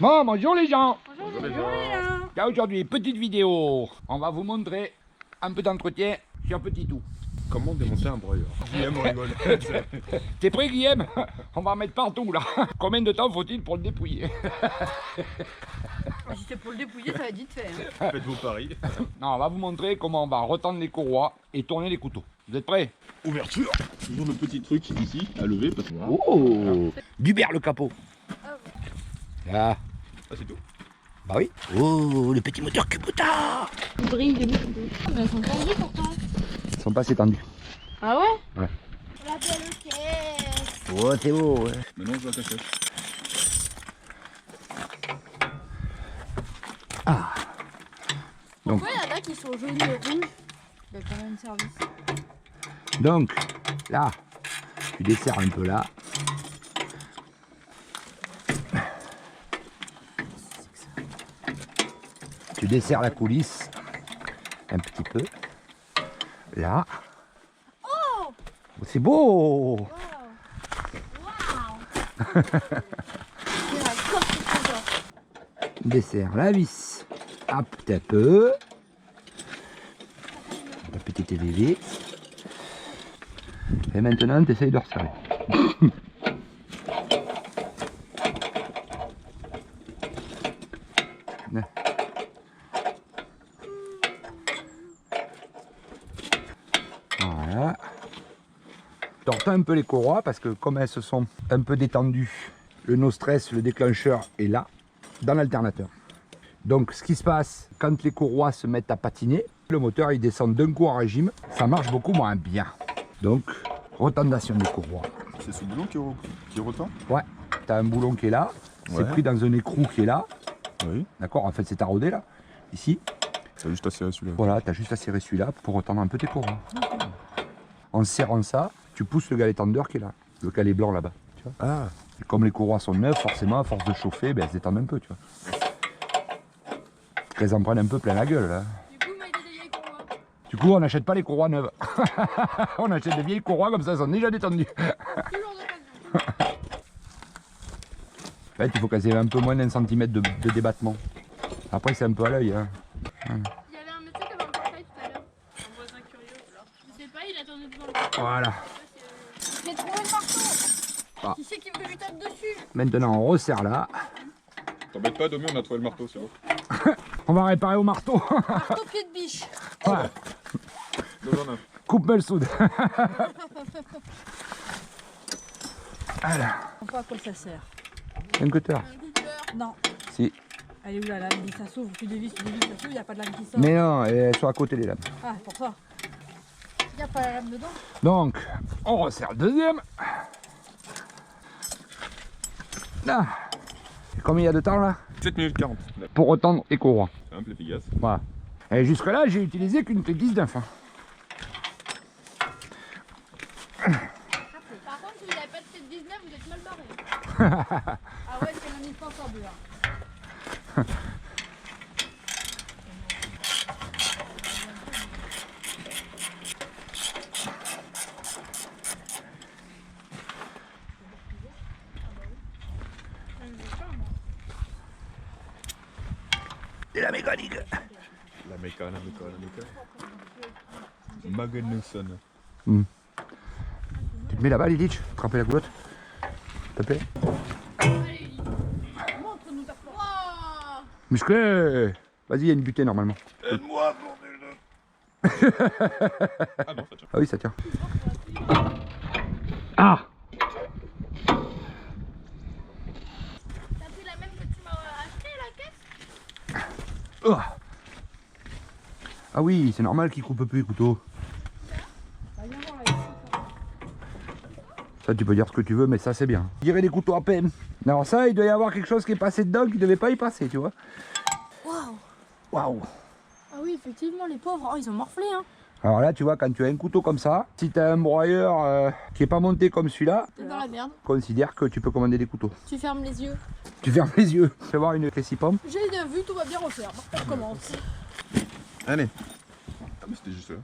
Bon, bonjour les gens. Bonjour les gens. Là aujourd'hui, petite vidéo. On va vous montrer un peu d'entretien sur Petit Tout. Comment démonter un broyeur? Guillaume rigole. T'es prêt Guillaume? On va en mettre partout là. Combien de temps faut-il pour le dépouiller? Si c'est pour le dépouiller, ça va être vite fait. Hein. Faites vos paris. Non, on va vous montrer comment on va retendre les courroies et tourner les couteaux. Vous êtes prêts? Ouverture. Toujours le petit truc ici à lever parce que voilà. Oh, Dubert le capot. Là. Ah, c'est tout. Bah oui. Oh, le petit moteur Kubota. Il brille de l'autre. Mais elles sont tendues pourtant. Ils sont pas assez tendus. Ah ouais? Ouais. La belle caisse. Oh, c'est beau. Ouais. Maintenant je vois ta caisse. Ah. Donc, Pourquoi il y en a qui sont jaunes et rouges? Il y a quand même service. donc, là, tu desserres un peu là. Tu desserres la coulisse un petit peu. Là. Oh! C'est beau. Waouh! C'est la coque qui trésor. Desserre la vis un petit peu. La petite élévée. Et maintenant, tu essayes de resserrer. Voilà. Tortons un peu les courroies parce que comme elles se sont un peu détendues, le no stress, le déclencheur est là, dans l'alternateur. Donc ce qui se passe quand les courroies se mettent à patiner, le moteur il descend d'un coup en régime, ça marche beaucoup moins bien. Donc retendation des courroies. C'est ce boulon qui retend? Ouais, tu as un boulon qui est là, c'est Ouais. pris dans un écrou qui est là, Oui. d'accord, en fait c'est taraudé là, ici. T'as juste à serrer celui-là. Voilà, tu as juste à serrer celui-là pour retendre un peu tes courroies. En serrant ça, tu pousses le galet tendeur qui est là, le galet blanc là-bas. Tu vois. Ah. Et comme les courroies sont neuves, forcément, à force de chauffer, ben, elles se détendent un peu, tu vois. Qu'elles en prennent un peu plein la gueule, là. Du coup, il m'a dit des vieilles courroies. Du coup, on n'achète pas les courroies neuves. On achète des vieilles courroies comme ça, elles sont déjà détendues. Toujours d'occasion. En fait, il faut qu'elles aient un peu moins d'un centimètre de débattement. Après, c'est un peu à l'œil. Hein. Il y avait un monsieur qui avait un portail tout à l'heure. Un voisin curieux. Alors, je sais pas, il attendait devant le portail. Voilà. J'ai trouvé le marteau. Ah. Qui c'est qui me lui tape dessus? Maintenant, on resserre là. T'embête pas, Domi, on a trouvé le marteau, c'est bon. On va réparer au marteau. Marteau pied de biche. Voilà. Deux en un. Coupe-moi le soude. Voilà. On voit à quoi ça sert. Un cutter. Un goûteur. Non. Si. Elle est où la lame? Dis, ça s'ouvre, tu dévises, ça s'ouvre, il n'y a pas de lame qui sort. Mais non, elles sont à côté des lames. Ah, pour ça. Il n'y a pas la lame dedans? Donc, on resserre le deuxième. Là. Et combien il y a de temps là? 7 minutes 40. Pour retendre les courroies. C'est un peu efficace. Voilà. Et jusque là, j'ai utilisé qu'une clé 19. Hein. Par contre, si vous n'avez pas de tête 19, vous êtes mal barré. Ah ouais, c'est un indispensable là. Et la mécanique. La méca. Magnuson. Tu te mets là-bas, Lilith, tremper la culotte. S'il te plaît. Montre-nous ta force. Wow. Musclé. Vas-y, il y a une butée normalement. Aide-moi, bordel de... Ah non, ça tient. Ah oui, ça tient. Ah. T'as pris la même que tu m'as acheté la caisse? Oh. Ah oui, c'est normal qu'il coupe plus les couteaux. Bah, viens voir là, ici. Ça, tu peux dire ce que tu veux, mais ça, c'est bien. Je dirais des couteaux à peine. Alors ça, il doit y avoir quelque chose qui est passé dedans qui devait pas y passer, tu vois. Waouh. Waouh. Ah oui, effectivement, les pauvres, oh, ils ont morflé hein. Alors là, tu vois, quand tu as un couteau comme ça, si tu as un broyeur qui est pas monté comme celui-là, T'es dans la merde. considère que tu peux commander des couteaux. Tu fermes les yeux. Tu fermes les yeux. Tu vas voir une récipompe. J'ai bien vu, tout va bien refaire. On commence. Allez. Ah mais c'était juste ça.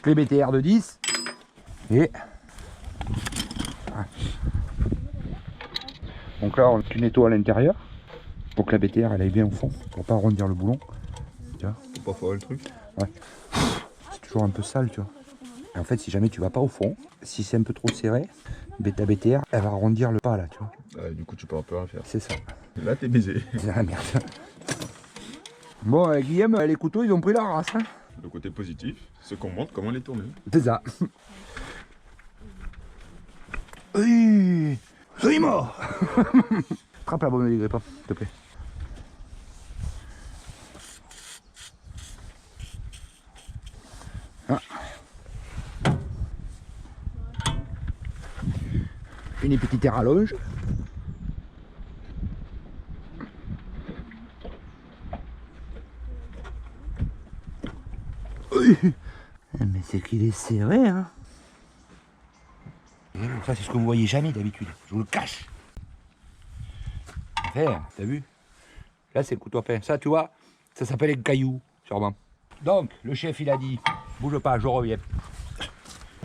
Les BTR de 10. Et Donc là, tu nettoies à l'intérieur pour que la BTR elle aille bien au fond, pour pas arrondir le boulon. Tu vois, Faut pas foirer le truc. ouais. C'est toujours un peu sale, tu vois. Et en fait, si jamais tu vas pas au fond, si c'est un peu trop serré, ta BTR elle va arrondir le pas là, tu vois. Du coup, tu peux un peu rien faire. C'est ça. Là, t'es baisé. C'est la merde. Bon, Guillaume, les couteaux ils ont pris la race. Hein. Le côté positif, c'est qu'on montre comment les tourner. C'est ça. Oui, c'est mort. Attrape la bonne des grippes, s'il te plaît. Ah. Une petite rallonge. Oui. Mais c'est qu'il est serré, hein. Et ça, c'est ce que vous voyez jamais d'habitude. Je vous le cache. T'as vu? Là, c'est le couteau à pain. Ça, tu vois, ça s'appelle un caillou, sûrement. Donc, le chef, il a dit, bouge pas, je reviens.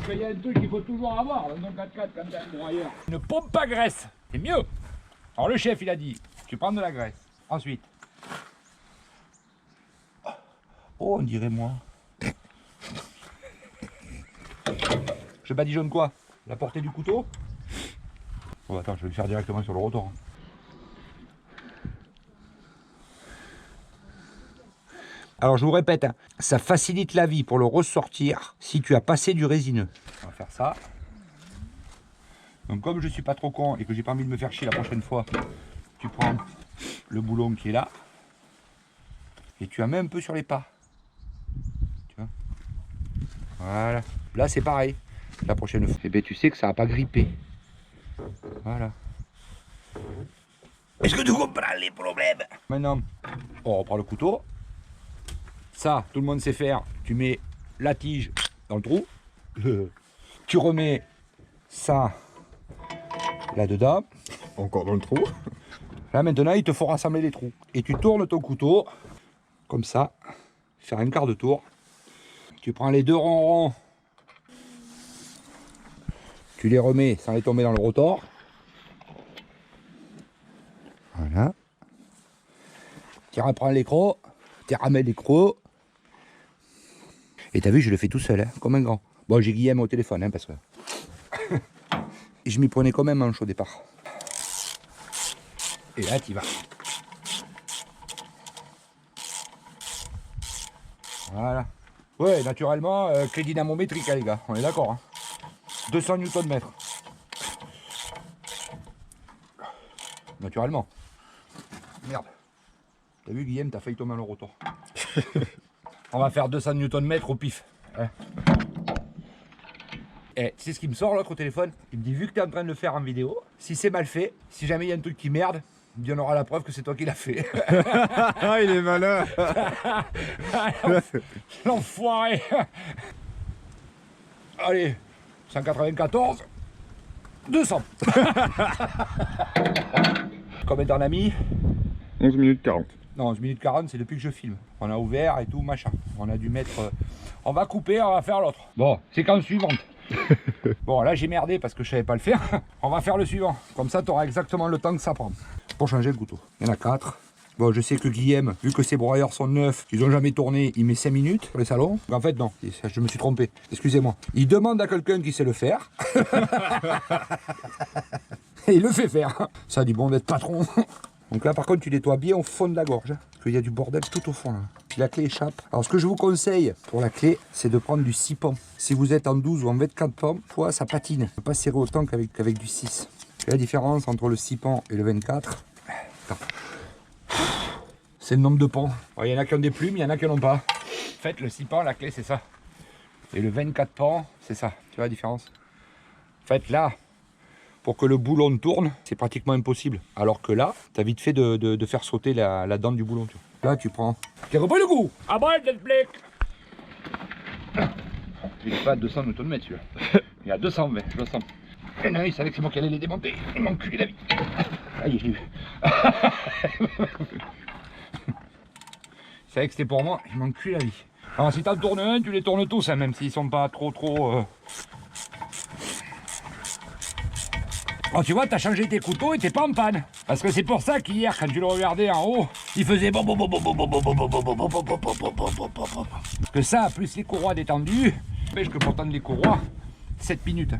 Il y a un truc qu'il faut toujours avoir dans un 4x4 quand t'es un broyeur. Une pompe à graisse, c'est mieux. Alors, le chef, il a dit, tu prends de la graisse. Ensuite. Oh, on dirait moi. Je badigeonne quoi? La portée du couteau? Oh, attends, je vais le faire directement sur le rotor. Alors je vous répète, hein, ça facilite la vie pour le ressortir si tu as passé du résineux. On va faire ça. Donc comme je suis pas trop con et que j'ai pas envie de me faire chier la prochaine fois, tu prends le boulon qui est là et tu en mets un peu sur les pas. Tu vois? Voilà. Là c'est pareil. La prochaine fois, eh ben, tu sais que ça va pas gripper. Voilà. Est-ce que tu comprends les problèmes? Maintenant, on reprend le couteau. Ça, tout le monde sait faire. Tu mets la tige dans le trou. Tu remets ça là-dedans. Encore dans le trou. Là maintenant, il te faut rassembler les trous. Et tu tournes ton couteau comme ça. Faire un quart de tour. Tu prends les deux ronds. Tu les remets sans les tomber dans le rotor. Voilà. Tu reprends les crocs. Tu ramènes les crocs. Et t'as vu, je le fais tout seul, hein, comme un grand. Bon, j'ai Guillaume au téléphone, hein, parce que... Et je m'y prenais quand même manche au départ. Et là, tu vas. Voilà. Ouais, naturellement, clé dynamométrique, hein, les gars. On est d'accord. Hein. 200 Nm. Naturellement. Merde. T'as vu, Guillaume, t'as failli tomber dans le rotor. On va faire 200 Nm au pif. Hein. Et tu sais ce qui me sort l'autre au téléphone? Il me dit, vu que tu es en train de le faire en vidéo, si c'est mal fait, si jamais il y a un truc qui merde, il me dit, on aura la preuve que c'est toi qui l'as fait. Ah, il est malin. L'enfoiré. Allez, 194, 200. Combien t'en as mis? 11 minutes 40. Non, 11 minutes 40, c'est depuis que je filme. On a ouvert et tout, machin. On a dû mettre... On va couper, on va faire l'autre. Bon, séquence suivante. Bon, là j'ai merdé parce que je savais pas le faire. On va faire le suivant. Comme ça, tu auras exactement le temps que ça prend pour changer le couteau. Il y en a 4. Bon, je sais que Guillaume, vu que ces broyeurs sont neufs, ils ont jamais tourné, il met 5 minutes pour les salons. En fait, non, je me suis trompé. Excusez-moi. Il demande à quelqu'un qui sait le faire. Et il le fait faire. Ça a du bon d'être patron. Donc là, par contre, tu nettoies bien au fond de la gorge. Hein, parce qu'il y a du bordel tout au fond. Là. Puis la clé échappe. Alors, ce que je vous conseille pour la clé, c'est de prendre du 6 pans. Si vous êtes en 12 ou en 24 pans, fois, ça patine. Ne peut pas serrer autant qu'avec du 6. C'est la différence entre le 6 pans et le 24. C'est le nombre de pans. Il y en a qui ont des plumes, il y en a qui n'en ont pas. En fait, le 6 pans, la clé, c'est ça. Et le 24 pans, c'est ça. Tu vois la différence? En fait, là... Pour que le boulon tourne, c'est pratiquement impossible. Alors que là, tu as vite fait de faire sauter la dent du boulon. Tu vois. Là, tu prends... Tu as repris le coup? Ah bon, le blick. Il n'est pas à 200 Nm celui-là. Il est à 220, je le sens. Et non, il savait que c'est moi qui allais les démonter. Il m'a enculé la vie. Aïe, je l'ai vu. Il savait que c'était pour moi, il m'a enculé la vie. Alors si tu en tournes un, tu les tournes tous, hein, même s'ils sont pas trop... Oh, tu vois, t'as changé tes couteaux et t'es pas en panne. Parce que c'est pour ça qu'hier, quand tu le regardais en haut, il faisait bon. Que ça, plus les courroies détendues, n'empêche que pour tendre les courroies, 7 minutes.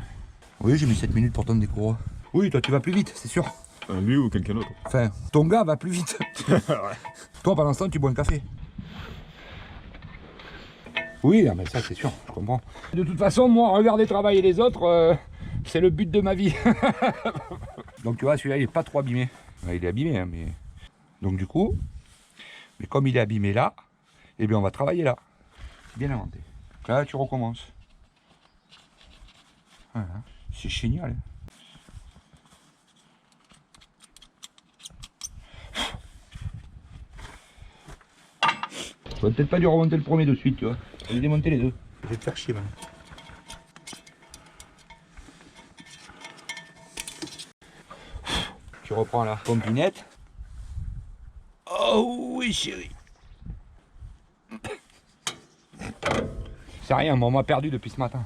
Oui, j'ai mis 7 minutes pour tendre des courroies. Oui, toi, tu vas plus vite, c'est sûr. Lui ou quelqu'un d'autre. Enfin, ton gars va plus vite. Ouais. Toi, pendant ce temps, tu bois un café. Oui, mais ça, c'est sûr, je comprends. De toute façon, moi, regarder travailler les autres, c'est le but de ma vie. Donc, tu vois, celui-là, il est pas trop abîmé. Ouais, il est abîmé, hein, mais... Donc, du coup, mais comme il est abîmé là, eh bien, on va travailler là. C'est bien inventé. Là, tu recommences. Voilà. C'est génial. Hein. Peut-être pas dû remonter le premier de suite, tu vois. Je vais démonter les deux. Je vais te faire chier, man. Tu reprends la pompinette. Oh oui, chérie. C'est rien, moi on m'a perdu depuis ce matin.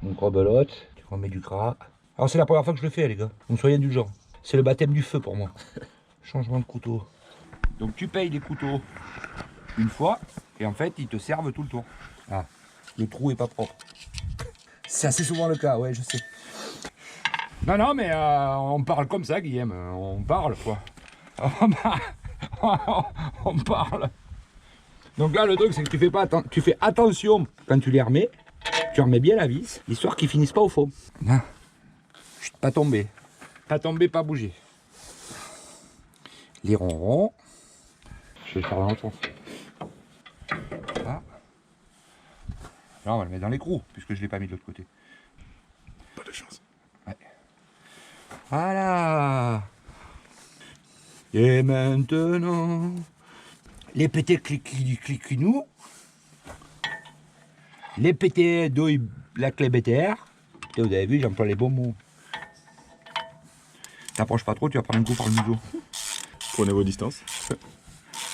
Donc rebelote, tu remets du gras. Alors c'est la première fois que je le fais, les gars. Donc soyez indulgents. C'est le baptême du feu pour moi. Changement de couteau. Donc tu payes les couteaux une fois et en fait ils te servent tout le tour. Ah, le trou est pas propre. C'est assez souvent le cas, ouais, je sais. Non, mais on parle comme ça, Guillaume. On parle, quoi. On parle. Donc là, le truc, c'est que tu fais attention quand tu les remets. Tu remets bien la vis, histoire qu'ils finissent pas au fond. Non. Chut, pas tomber. Pas tomber, pas bouger. Les ronrons. Je vais le faire dans l'autre sens. Là. Là, on va le mettre dans l'écrou, puisque je ne l'ai pas mis de l'autre côté. Pas de chance. Ouais. Voilà. Et maintenant, les petits cliquinou, les petits douilles la clé BTR. Vous avez vu, j'emploie les bons mots. T'approches pas trop, tu vas prendre un coup par le museau. Prenez vos distances.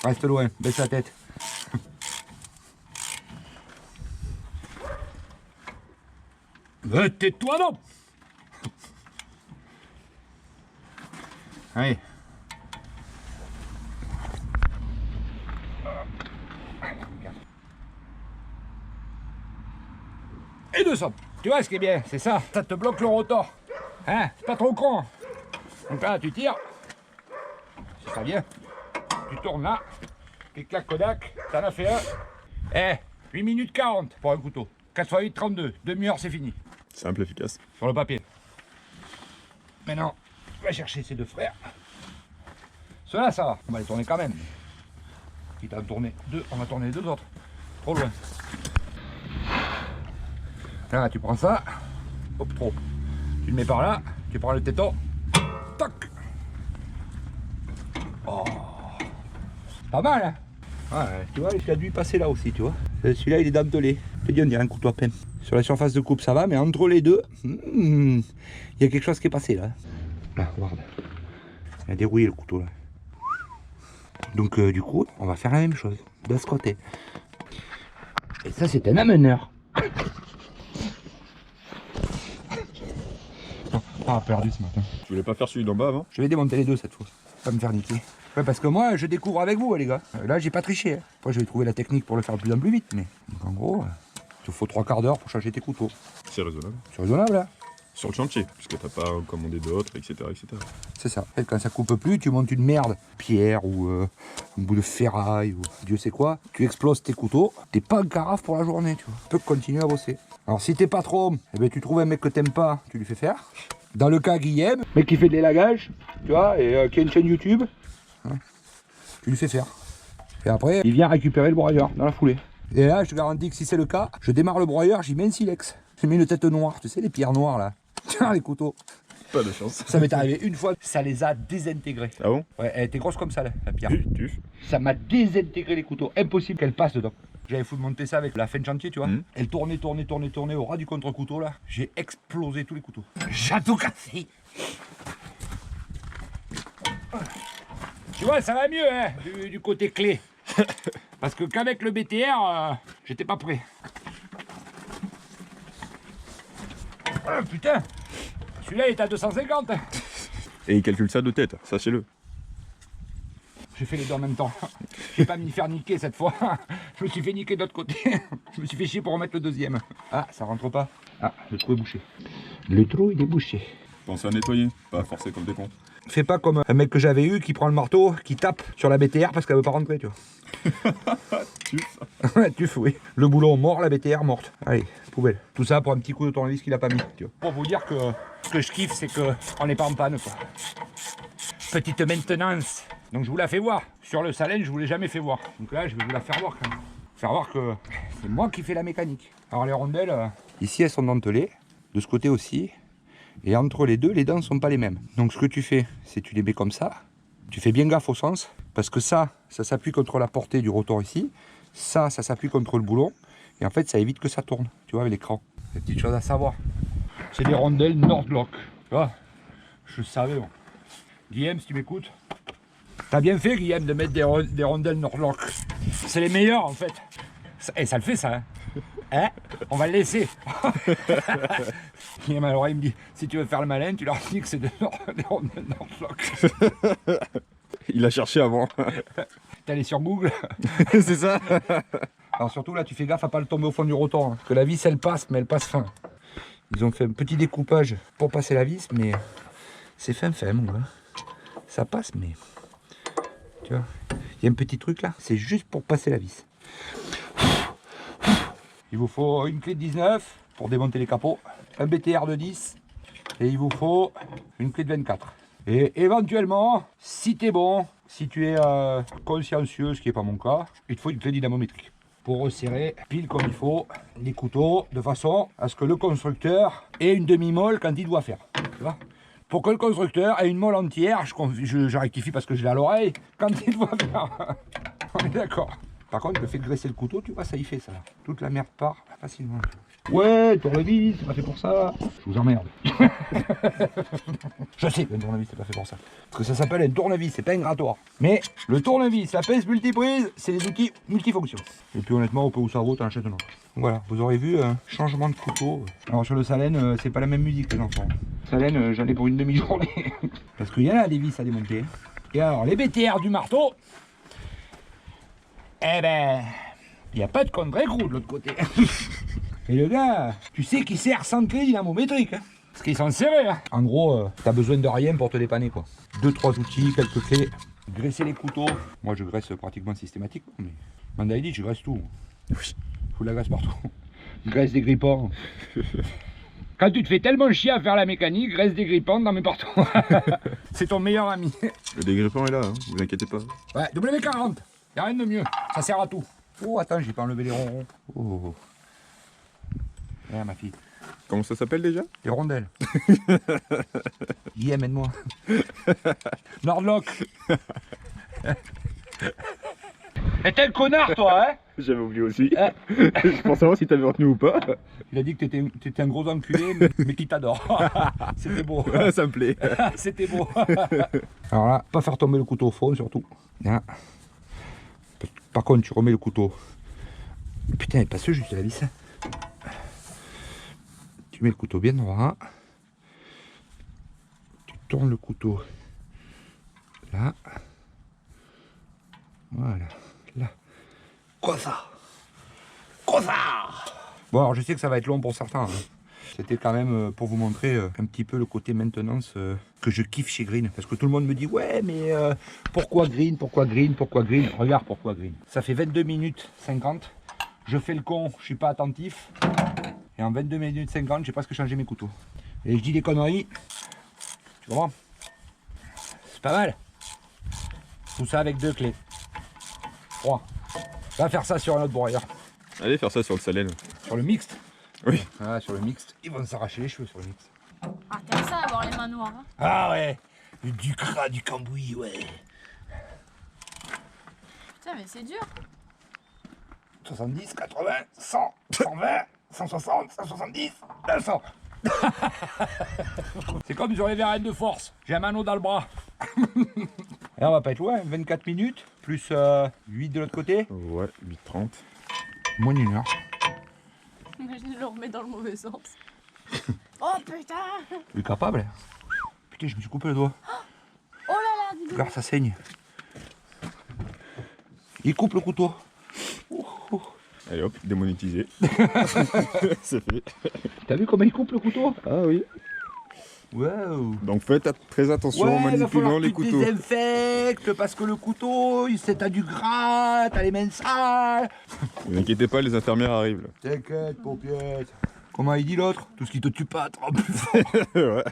Reste loin, baisse la tête. Tais-toi non. Allez. Et 200. Tu vois ce qui est bien, c'est ça. Ça te bloque le rotor. Hein, c'est pas trop con. Donc là, tu tires. Si ça vient. Tu tournes là. Et clac Kodak. T'en as fait un. Eh, 8 minutes 40 pour un couteau. 4 x 8, 32. Demi-heure, c'est fini. Simple, efficace. Sur le papier. Maintenant, on va chercher ces deux frères. Ceux-là, ça va. On va les tourner quand même. Quitte à en tourner deux, on va tourner les deux autres. Trop loin. Là, tu prends ça. Hop, trop. Tu le mets par là. Tu prends le téton. Toc. Oh. Pas mal, hein. Ouais, tu vois, il a dû y passer là aussi, tu vois. Celui-là, il est dentelé. Je te dis, on dirait un couteau à peine. Sur la surface de coupe, ça va, mais entre les deux, il y a quelque chose qui est passé là. Là, regarde. Il a dérouillé le couteau là. Donc, du coup, on va faire la même chose de ce côté. Et ça, c'est un ameneur. Pas perdu ce matin. Tu voulais pas faire celui d'en bas avant? Je vais démonter les deux cette fois. Pas me faire niquer. Ouais, parce que moi, je découvre avec vous, les gars. Là, j'ai pas triché. Hein. Après, je vais trouver la technique pour le faire de plus en plus vite. Mais donc, en gros, il te faut 3/4 d'heure pour changer tes couteaux. C'est raisonnable. C'est raisonnable, là. Sur le chantier, puisque t'as pas commandé d'autres, etc. etc. C'est ça. Et quand ça coupe plus, tu montes une merde, pierre ou un bout de ferraille ou Dieu sait quoi. Tu exploses tes couteaux. T'es pas en carafe pour la journée, tu vois. Tu peux continuer à bosser. Alors, si t'es patron, eh ben, tu trouves un mec que t'aimes pas, tu lui fais faire. Dans le cas Guillaume, mec qui fait de l'élagage, tu vois, et qui a une chaîne YouTube, hein, tu lui fais faire. Et après, il vient récupérer le broyeur dans la foulée. Et là, je te garantis que si c'est le cas, je démarre le broyeur, j'y mets un silex. J'ai mis une tête noire, tu sais, les pierres noires là. Tiens, les couteaux. Pas de chance. Ça m'est arrivé une fois, ça les a désintégrés. Ah bon? Ouais, elle était grosse comme ça, là, la pierre. Tu. Ça m'a désintégré les couteaux. Impossible qu'elle passe dedans. J'avais foutu monter ça avec la fin de chantier, tu vois. Elle tournait au ras du contre-couteau, là. J'ai explosé tous les couteaux. J'ai tout cassé. Tu vois, ça va mieux, hein, du côté clé. Parce que qu'avec le BTR, j'étais pas prêt. Ah, putain. Celui-là il est à 250. Et il calcule ça de tête, sachez-le. J'ai fait les deux en même temps. J'ai pas me faire niquer cette fois. Je me suis fait niquer de l'autre côté. Je me suis fait chier pour remettre le deuxième. Ah, ça rentre pas. Ah, le trou est bouché. Le trou il est bouché. Pensez à nettoyer, pas forcer comme des cons. Fais pas comme un mec que j'avais eu qui prend le marteau, qui tape sur la BTR parce qu'elle veut pas rentrer, tu vois. Tu fais, oui. Le boulot mort, la BTR morte. Allez, poubelle. Tout ça pour un petit coup de tournevis qu'il a pas mis, tu vois. Pour vous dire que ce que je kiffe, c'est que on n'est pas en panne, quoi. Petite maintenance. Donc je vous la fais voir. Sur le Salène, je vous l'ai jamais fait voir. Donc là, je vais vous la faire voir quand même. Faire voir que c'est moi qui fais la mécanique. Alors les rondelles, ici elles sont dentelées, de ce côté aussi. Et entre les deux, les dents ne sont pas les mêmes. Donc ce que tu fais, c'est tu les mets comme ça. Tu fais bien gaffe au sens, parce que ça s'appuie contre la portée du rotor ici. Ça s'appuie contre le boulon. Et en fait, ça évite que ça tourne, tu vois, avec l'écran. Des petites choses à savoir. C'est des rondelles Nordlock. Tu vois, je savais, bon. Guillaume, si tu m'écoutes. T'as bien fait, Guillaume, de mettre des rondelles Nordlock. C'est les meilleurs, en fait. Et ça le fait, ça, hein. Hein? On va le laisser. Guillaume, alors il me dit, si tu veux faire le malin, tu leur dis que c'est des rondelles Nordlock. Il a cherché avant. T'es allé sur Google. C'est ça. Alors surtout là, tu fais gaffe à pas le tomber au fond du rotor. Hein, parce que la vis, elle passe, mais elle passe fin. Ils ont fait un petit découpage pour passer la vis, mais c'est fin, mon gars. Ça passe, mais... Tu vois, il y a un petit truc là, c'est juste pour passer la vis. Il vous faut une clé de 19 pour démonter les capots, un BTR de 10 et il vous faut une clé de 24. Et éventuellement, si tu es bon, si tu es consciencieux, ce qui n'est pas mon cas, il te faut une clé dynamométrique pour resserrer pile comme il faut les couteaux de façon à ce que le constructeur ait une demi-molle quand il doit faire. Tu vois, pour que le constructeur ait une molle entière, je rectifie parce que je l'ai à l'oreille, quand il doit faire. On est d'accord. Par contre, le fait de graisser le couteau, tu vois, ça y fait ça. Toute la merde part facilement. Ouais, tournevis, c'est pas fait pour ça. Je vous emmerde. Je sais qu'un tournevis, c'est pas fait pour ça. Parce que ça s'appelle un tournevis, c'est pas un grattoir. Mais le tournevis, la pince multiprise, c'est des outils multifonctions. Et puis honnêtement, au peu où ça vaut, t'en achètes un autre. Voilà, vous aurez vu un changement de couteau. Alors sur le Salène, c'est pas la même musique, les enfants. Salène, j'en ai pour une demi-journée. Parce qu'il y en a des vis à démonter. Et alors, les BTR du marteau, eh ben, il n'y a pas de contre-écrou de l'autre côté. Et le gars, tu sais qu'il sert sans clé dynamométrique. Hein, parce qu'ils sont serrés. Hein. En gros, t'as besoin de rien pour te dépanner, quoi. 2-3 outils, quelques clés. Graisser les couteaux. Moi, je graisse pratiquement systématiquement. Mais Mandaïdi, je graisse tout. Oui. Faut de la graisse partout. Je graisse des grippons. Quand tu te fais tellement chier à faire la mécanique, graisse des grippons dans mes partout. C'est ton meilleur ami. Le dégrippant est là, hein, vous inquiétez pas. Ouais, W40. Y'a rien de mieux, ça sert à tout. Oh, attends, j'ai pas enlevé les ronrons. Oh. Viens, ma fille. Comment ça s'appelle déjà? Les rondelles. Guillaume, aide-moi. Nordlock. Mais t'es le connard, toi, hein? J'avais oublié aussi. Je pensais savoir si t'avais retenu ou pas. Il a dit que t'étais un gros enculé, mais qu'il t'adore. C'était beau. Ça me plaît. C'était beau. Alors là, pas faire tomber le couteau au fond, surtout. Là. Par contre, tu remets le couteau. Putain, il passe juste la vis. Tu mets le couteau bien droit. Tu tournes le couteau. Là. Voilà. Là. Quoi ça? Bon, alors je sais que ça va être long pour certains. Hein. C'était quand même pour vous montrer un petit peu le côté maintenance que je kiffe chez Green. Parce que tout le monde me dit, ouais, mais pourquoi Green? Regarde pourquoi Green. Ça fait 22 minutes 50. Je fais le con, je suis pas attentif. Et en 22 minutes 50, j'ai presque changé mes couteaux. Et je dis des conneries. Tu comprends? C'est pas mal. Tout ça avec 2 clés. 3. On va faire ça sur un autre broyeur. Allez faire ça sur le Salène. Sur le mixte. Oui. Ah, sur le mixte. Ils vont s'arracher les cheveux sur le mixte. Ah, t'aimes ça avoir les mains noires, hein? Ah ouais. Du gras, du cambouis, ouais. Putain, mais c'est dur. 70, 80, 100, 120, 160, 170, 200. C'est comme sur les verres de force. J'ai un anneau dans le bras. Et on va pas être loin, 24 minutes, plus 8 de l'autre côté. Ouais, 8h30. Moins d'une heure. Imagine, je le remets dans le mauvais sens. Oh putain. Il est capable. Putain, je me suis coupé le doigt. Oh là là, dis donc. Regarde, ça saigne. Il coupe le couteau. Allez hop, démonétisé. C'est fait. T'as vu comment il coupe le couteau? Ah oui. Waouh. Donc faites très attention en manipulant les couteaux. Tu désinfectes parce que le couteau, t'as du gras, t'as les mains sales. Ne vous inquiétez pas, les infirmières arrivent là. T'inquiète, paupiette. Comment il dit l'autre? Tout ce qui te tue pas te rend plus fort. Ouais. Et là,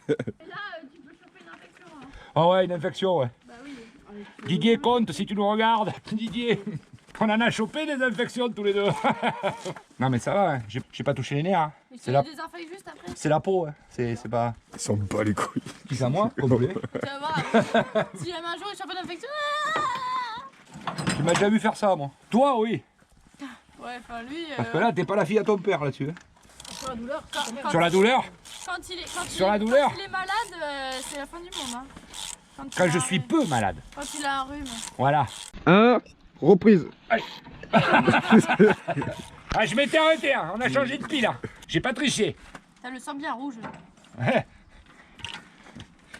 tu peux choper une infection. Hein. Ah ouais, une infection, ouais. Bah oui. Didier compte si tu nous regardes. Didier, on en a chopé des infections tous les deux. Non mais ça va, hein. J'ai pas touché les nerfs. Hein. Il C'est se la, désinfecte juste après. c'est la peau, hein. C'est pas... Ils s'en bat les couilles. Qui c'est à moi? Comme vous voulez. Tu vas voir. Si jamais un jour il chope une infection. Tu m'as déjà vu faire ça, moi. Toi, oui. Ouais, enfin lui. Parce que là, t'es pas la fille à ton père là-dessus. Hein. Sur la douleur. Quand, Sur la douleur? Sur la douleur. Quand il est malade, c'est la fin du monde. Hein. Quand il je a suis un- peu malade. Quand il a un rhume. Voilà. Reprise. Ah, je m'étais arrêté, hein. On a changé de pile. Hein. J'ai pas triché. T'as le sang bien rouge. Ouais.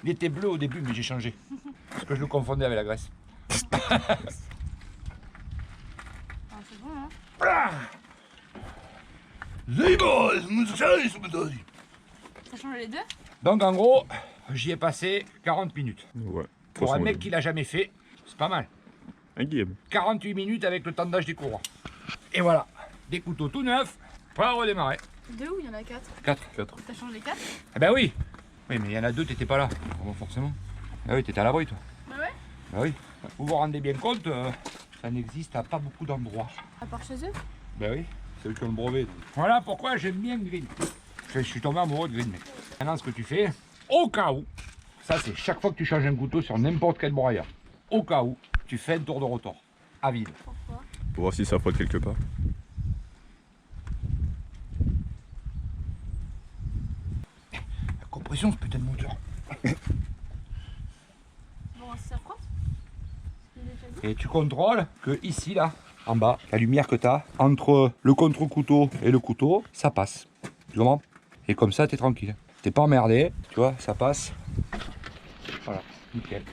Il était bleu au début, mais j'ai changé. Parce que je le confondais avec la graisse. Ah, c'est bon, hein. Ça change les deux. Donc en gros, j'y ai passé 40 minutes. Ouais. Pour un mec qui l'a jamais fait, c'est pas mal. Un game. 48 minutes avec le tendage des courroies. Et voilà, des couteaux tout neufs, prêts à redémarrer. Deux ou il y en a quatre? 4. T'as changé les quatre? Eh ben oui. Oui, mais il y en a deux, t'étais pas là. Bon, forcément. Ah oui, t'étais à l'abri, toi. Bah ouais. Bah oui. Vous vous rendez bien compte, ça n'existe à pas beaucoup d'endroits. À part chez eux. Bah oui, c'est eux qui ont le brevet. Voilà pourquoi j'aime bien Green. Je suis tombé amoureux de Green, mec. Maintenant, ce que tu fais, au cas où, ça c'est chaque fois que tu changes un couteau sur n'importe quel broyeur, au cas où, tu fais un tour de rotor, à vide. Pourquoi? Pour voir si ça frotte quelque part. La compression, ce putain de moteur. Bon, si ça frotte. Je l'ai déjà dit. Et tu contrôles que ici, là, en bas, la lumière que tu as entre le contre-couteau et le couteau, ça passe. Tu comprends? Et comme ça, tu es tranquille. T'es pas emmerdé, tu vois, ça passe. Voilà, nickel.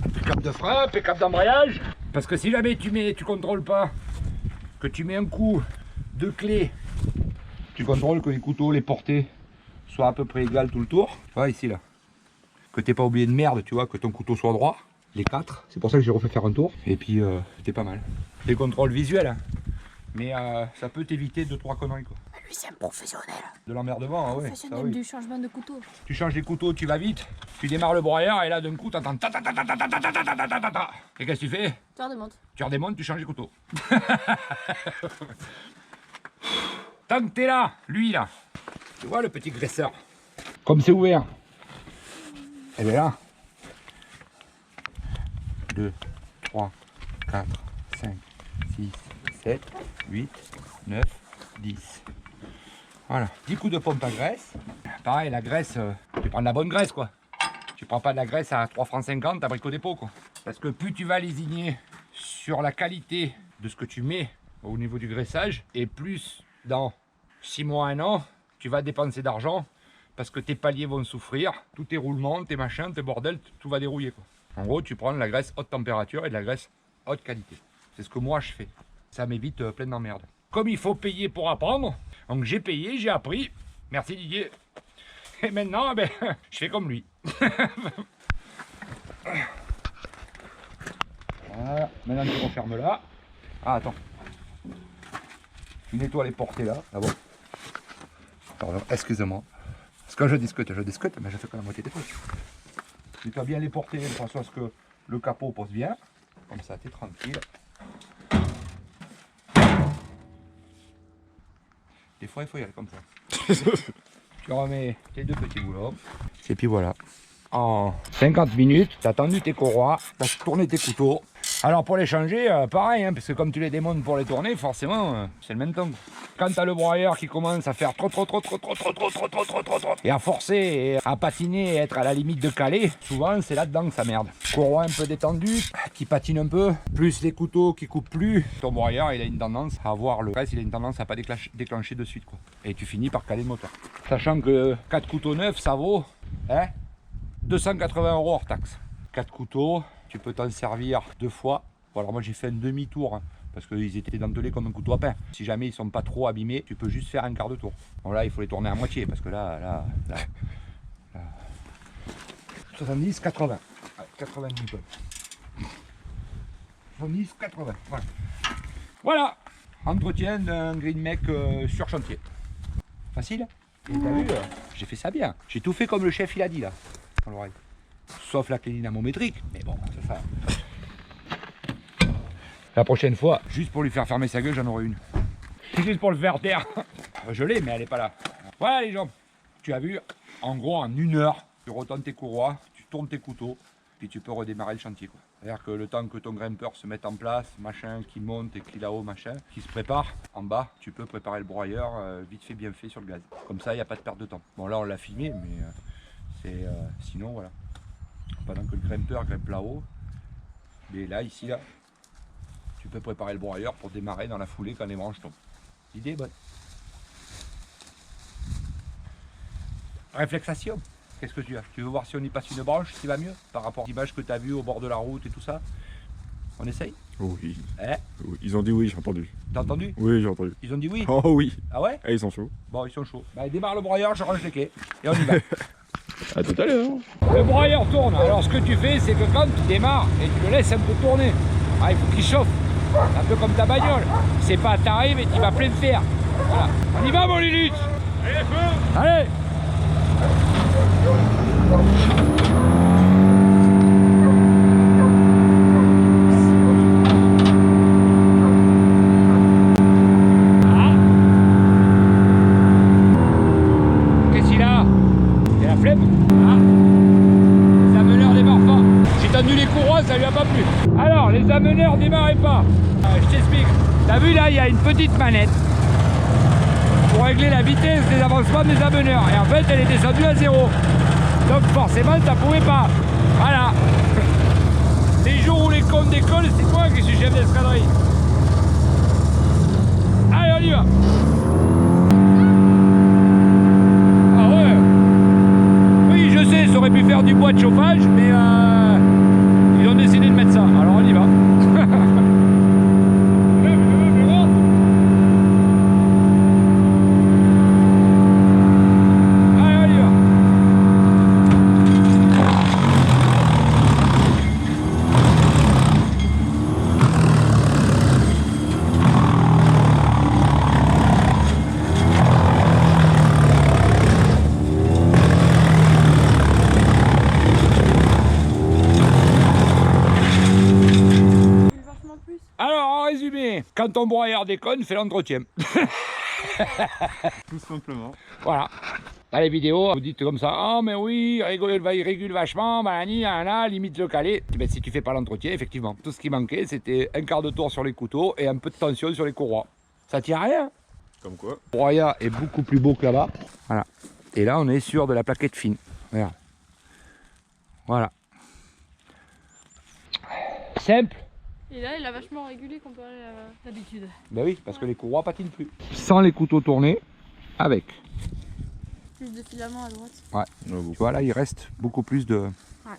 Impeccable de frein, impeccable d'embrayage. Parce que si jamais tu contrôles pas, que tu mets un coup de clé, tu contrôles que les couteaux, les portées soient à peu près égales tout le tour. Tu vois, ici, là. Que t'es pas oublié de merde, tu vois, que ton couteau soit droit. Les 4, c'est pour ça que j'ai refait faire un tour. Et puis, c'était pas mal. Des contrôles visuels, hein. Mais ça peut t'éviter 2-3 conneries, quoi. Lui, c'est un professionnel. De l'emmerdement, ah ouais, ça Professionnel oui. du changement de couteau. Tu changes les couteaux, tu vas vite, tu démarres le broyeur et là d'un coup t'entends ta ta ta ta ta ta ta ta ta ta ta ta ta. Et qu'est-ce que tu fais? Tu redemontes. Tu redémontes, tu changes les couteaux. Tant que t'es là, lui là, tu vois le petit graisseur, comme c'est ouvert, et bien là, 2, 3, 4, 5, 6, 7, 8, 9, 10. Voilà, 10 coups de pompe à graisse. Pareil, la graisse, tu prends de la bonne graisse quoi. Tu prends pas de la graisse à 3 francs 50 à Brico Dépôt quoi. Parce que plus tu vas lésigner sur la qualité de ce que tu mets au niveau du graissage, et plus dans 6 mois, 1 an, tu vas dépenser d'argent parce que tes paliers vont souffrir, tous tes roulements, tes machins, tes bordels, tout va dérouiller quoi. En gros, tu prends de la graisse haute température et de la graisse haute qualité. C'est ce que moi je fais. Ça m'évite plein d'emmerdes. Comme il faut payer pour apprendre, donc j'ai payé, j'ai appris. Merci Didier. Et maintenant, ben, je fais comme lui. Voilà, maintenant tu refermes là. Ah attends. Tu nettoies les portées là, d'abord. Pardon, excusez-moi. Parce que quand je discute, mais je fais que la moitié des trucs. Tu nettoies bien les portées de façon à ce que le capot pose bien. Comme ça, tu es tranquille. Des fois, il faut y aller comme ça. Tu remets tes 2 petits boulons. Et puis voilà. En 50 minutes, tu as tendu tes courroies, tu as tourné tes couteaux. Alors pour les changer, pareil, hein, parce que comme tu les démontes pour les tourner, forcément, c'est le même temps. Quand tu as le broyeur qui commence à faire trop, et à forcer, et à patiner, et être à la limite de caler, souvent c'est là-dedans que ça merde. Courroie un peu détendu, qui patine un peu, plus les couteaux qui coupent plus, ton broyeur il a une tendance à avoir le reste, il a une tendance à pas déclencher de suite, quoi. Et tu finis par caler le moteur. Sachant que 4 couteaux neufs, ça vaut 280 € hors taxe. 4 couteaux, tu peux t'en servir 2 fois. Bon, alors moi j'ai fait un demi-tour, hein, parce qu'ils étaient dentelés comme un couteau à pain. Si jamais ils sont pas trop abîmés, tu peux juste faire un quart de tour. Bon là il faut les tourner à moitié, parce que là 70, 80. Ouais, 80 Newton. 70, 80. Voilà. Voilà. Entretien d'un green mec sur chantier. Facile. Et t'as vu, j'ai fait ça bien. J'ai tout fait comme le chef il a dit là, dans l'oreille. Sauf la clé dynamométrique, mais bon, c'est ça. La prochaine fois, juste pour lui faire fermer sa gueule, j'en aurai une. Juste pour le faire taire. Je l'ai, mais elle n'est pas là. Voilà les gens. Tu as vu, en gros, en 1 heure, tu retournes tes courroies, tu tournes tes couteaux, puis tu peux redémarrer le chantier, quoi. C'est-à-dire que le temps que ton grimpeur se mette en place, machin, qui monte et qui là-haut, machin, qui se prépare, en bas, tu peux préparer le broyeur vite fait, bien fait sur le gaz. Comme ça, il n'y a pas de perte de temps. Bon, là, on l'a filmé, mais sinon, voilà. Pendant que le grimpeur grimpe là-haut, mais là, ici, là, tu peux préparer le broyeur pour démarrer dans la foulée quand les branches tombent. L'idée est bonne. Réflexation. Qu'est-ce que tu as? Tu veux voir si on y passe une branche, qui va mieux par rapport aux images que tu as vues au bord de la route et tout ça? On essaye? Oui. Eh? Oui. Ils ont dit oui, j'ai entendu. T'as entendu? Oui, j'ai entendu. Ils ont dit oui? Oh oui. Ah ouais? Ah, ils sont chauds. Bon, ils sont chauds. Bah, démarre le broyeur, je range les quais. Et on y va. À tout à l'heure. Le broyeur tourne. Alors, ce que tu fais, c'est que quand tu démarres et tu le laisses un peu tourner, il faut qu'il chauffe. Un peu comme ta bagnole. C'est pas t'arrives et tu vas plein de fer. Voilà. On y va, mon Lilith? Allez, feu! Allez! Qu'est-ce qu'il a? Il a la flemme? Les ameneurs démarrent pas. J'ai tendu les courroies, ça lui a pas plu. Alors, les ameneurs démarraient pas. Je t'explique. T'as vu là, il y a une petite manette pour régler la vitesse des avancements des ameneurs. Et en fait, elle est descendue à 0. Donc forcément, ça pouvait pas. Voilà. Les jours où les cons décollent, c'est moi qui suis chef d'escadrille. Allez, on y va. Ah ouais. Oui, je sais, ça aurait pu faire du bois de chauffage, mais ils ont décidé de mettre ça. Alors on y va. Quand ton broyeur déconne, fais l'entretien. Tout simplement. Voilà. Dans les vidéos, vous dites comme ça, ah mais oui, il régule vachement, limite le caler. Ben, si tu fais pas l'entretien, effectivement, tout ce qui manquait, c'était un quart de tour sur les couteaux et un peu de tension sur les courroies. Ça tient à rien. Comme quoi. Le broyeur est beaucoup plus beau que là-bas. Voilà. Et là, on est sur de la plaquette fine. Regarde. Voilà. Simple. Et là, il a vachement régulé comparé à d'habitude. Ben oui, parce que les courroies patinent plus. Sans les couteaux tournés, avec. Plus de filaments à droite. Ouais. Tu vois là, il reste beaucoup plus de... Ouais.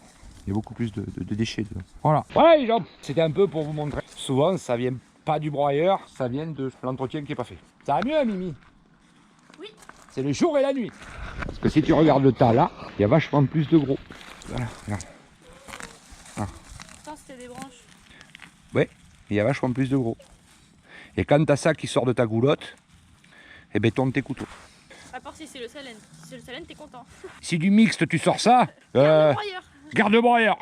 Il y a beaucoup plus de déchets. Voilà. Voilà les gens. C'était un peu pour vous montrer. Souvent, ça vient pas du broyeur, ça vient de l'entretien qui est pas fait. Ça va mieux, Mimi? Oui. C'est le jour et la nuit. Parce que si tu regardes le tas là, il y a vachement plus de gros. Voilà. Regarde. Ça, c'était des branches. Ouais, il y a vachement plus de gros. Et quand tu as ça qui sort de ta goulotte, eh ben tourne tes couteaux. À part si c'est le Salène. Si c'est le Salène, t'es content. Si du mixte tu sors ça, garde le broyeur.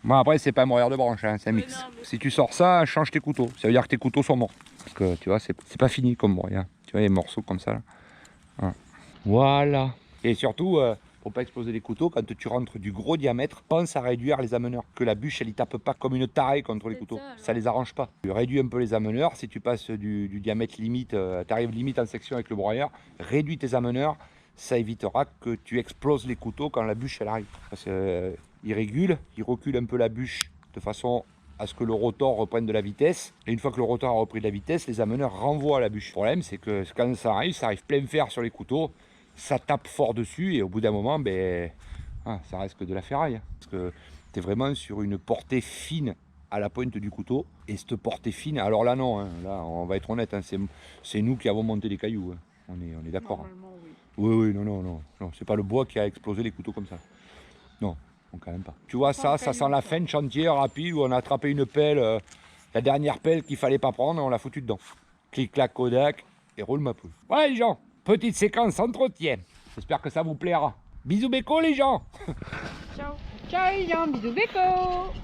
Bon après c'est pas un broyeur de branche, hein, c'est un mix. Non, mais... Si tu sors ça, change tes couteaux. Ça veut dire que tes couteaux sont morts. Parce que tu vois, c'est pas fini comme broyeur. Tu vois les morceaux comme ça là. Voilà. Et surtout, Faut pas exploser les couteaux. Quand tu rentres du gros diamètre, pense à réduire les ameneurs. Que la bûche, elle y tape pas comme une tarée contre les C'est couteaux. ça, alors. Ça les arrange pas. Tu réduis un peu les ameneurs. Si tu passes du diamètre limite, tu arrives limite en section avec le broyeur, réduis tes ameneurs. Ça évitera que tu exploses les couteaux quand la bûche, elle arrive. Parce qu'il régule, il recule un peu la bûche de façon à ce que le rotor reprenne de la vitesse. Et une fois que le rotor a repris de la vitesse, les ameneurs renvoient la bûche. Le problème, c'est que quand ça arrive plein fer sur les couteaux. Ça tape fort dessus et au bout d'un moment, ben, ça reste que de la ferraille. Parce que tu es vraiment sur une portée fine à la pointe du couteau. Et cette portée fine, alors là non, hein, là on va être honnête, hein, c'est nous qui avons monté les cailloux. Hein. On est d'accord. Hein. Normalement, oui. Oui, non, c'est pas le bois qui a explosé les couteaux comme ça. Non, quand même pas. Tu vois, ça sent la fin de chantier rapide où on a attrapé une pelle, la dernière pelle qu'il fallait pas prendre, on l'a foutu dedans. Clic, clac, Kodak et roule ma poule. Ouais, les gens! Petite séquence entretien. J'espère que ça vous plaira. Bisous béco les gens. Ciao. Ciao les gens, bisous béco.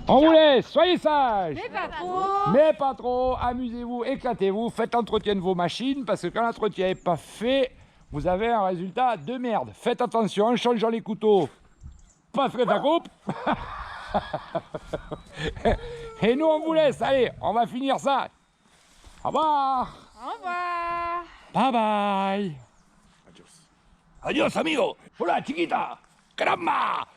On vous laisse, soyez sages. Mais pas trop. Mais pas trop, amusez-vous, éclatez-vous, faites entretien de vos machines parce que quand l'entretien n'est pas fait, vous avez un résultat de merde. Faites attention en changeant les couteaux. Pas que ta coupe. Et nous on vous laisse, allez, on va finir ça. Au revoir. Au revoir. Bye bye. Adios. Adios amigo. Hola chiquita. Caramba.